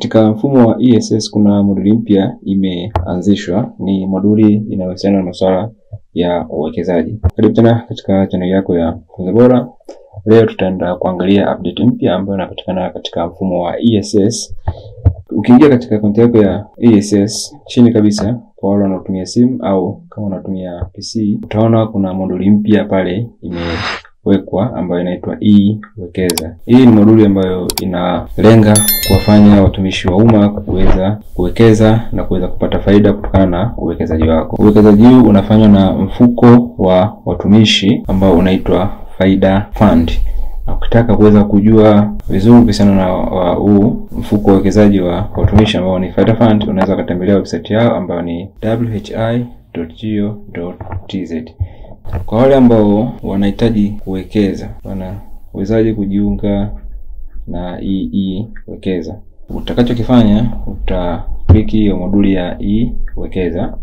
Katika mfumo wa ESS kuna moduli mpya imeanzishwa, ni moduli inayohusiana na masuala ya uwekezaji. Karibu tena katika channel yako ya Funzo Bora. Leo tutaenda kuangalia update mpya ambayo inapatikana katika mfumo wa ESS. Ukiingia katika akaunti yako ya ESS, chini kabisa kwa wale wanaotumia simu au kama unatumia PC, utaona kuna moduli mpya pale imewekwa ambayo inaitwa E-Wekeza. Hii ni moduli ambayo inalenga kuwafanya watumishi wa umma kuweza kuwekeza na kuweza kupata faida kutokana na uwekezaji wako. Uwekezaji huu unafanywa na mfuko wa watumishi ambao unaitwa Faida Fund. Ukitaka kuweza kujua vizuri kuhusiana na huu mfuko wa uwekezaji wa watumishi ambao ni Faida Fund, unaweza kutembelea website yao ambayo ni whi.go.tz. Kwa wale ambao wanahitaji kuwekeza, wanawezaje kujiunga na E-Wekeza? Utakachokifanya, utaklik hiyo moduli ya E-Wekeza.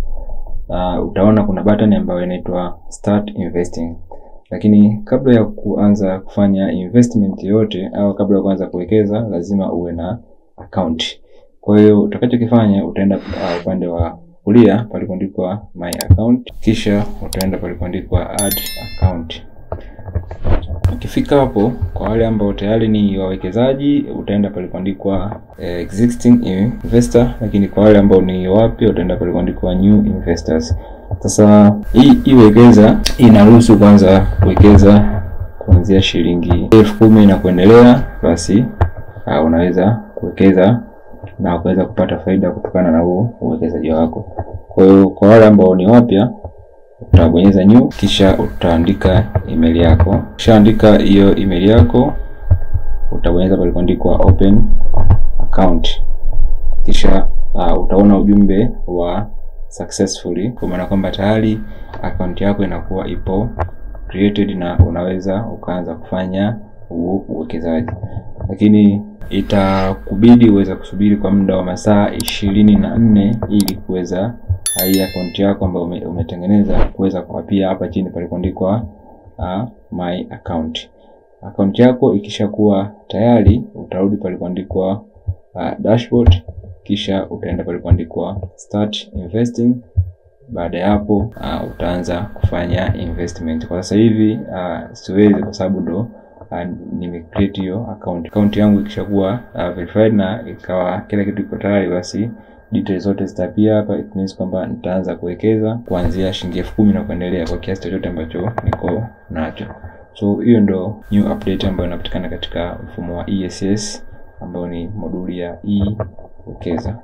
Utaona kuna button ambayo inaitwa Start Investing. Lakini kabla ya kuanza kufanya investment yote au kabla ya kuanza kuwekeza, lazima uwe na account. Kwa hiyo utakachokifanya, utaenda upande wa kulia palipoandikwa My Account, kisha utaenda palipoandikwa Add Account. Ukifika hapo, kwa wale ambao tayari ni wawekezaji, utaenda palipoandikwa Existing Investor, lakini kwa wale ambao ni wapya utaenda palipoandikwa New Investors. Sasa hii Wekeza inaruhusu kwanza kuwekeza kuanzia shilingi 10,000 na kuendelea, basi unaweza kuwekeza na kuweza kupata faida kutokana na huo uwekezaji wako. Kwa hiyo kwa wale ambao ni wapya, utabonyeza new, kisha utaandika email yako. Ukishaandika hiyo email yako, utabonyeza palipoandikwa Open Account. Kisha utaona ujumbe wa successfully, kwa maana kwamba tayari account yako inakuwa ipo created na unaweza ukaanza kufanya uwekezaji. Lakini itakubidi uweze kusubiri kwa muda wa masaa 24 ili kuweza hii account yako ambayo umetengeneza kuweza kuapia hapa chini palipoandikwa My Account. Account yako ikishakuwa tayari, utarudi palipoandikwa Dashboard, kisha utaenda palipoandikwa Start Investing. Baada ya hapo utaanza kufanya investment. Kwa sasa hivi siwezi kwa sababu ndo nimecreate hiyo account. Account yangu ikishakuwa verified na ikawa kila kitu kiko tayari, basi details zote zitapia hapa. It means kwamba nitaanza kuwekeza kuanzia shilingi 10,000 na kuendelea kwa kiasi chochote ambacho niko nacho. So hiyo ndo new update ambayo inapatikana katika mfumo wa ESS ambao ni moduli ya E-Wekeza.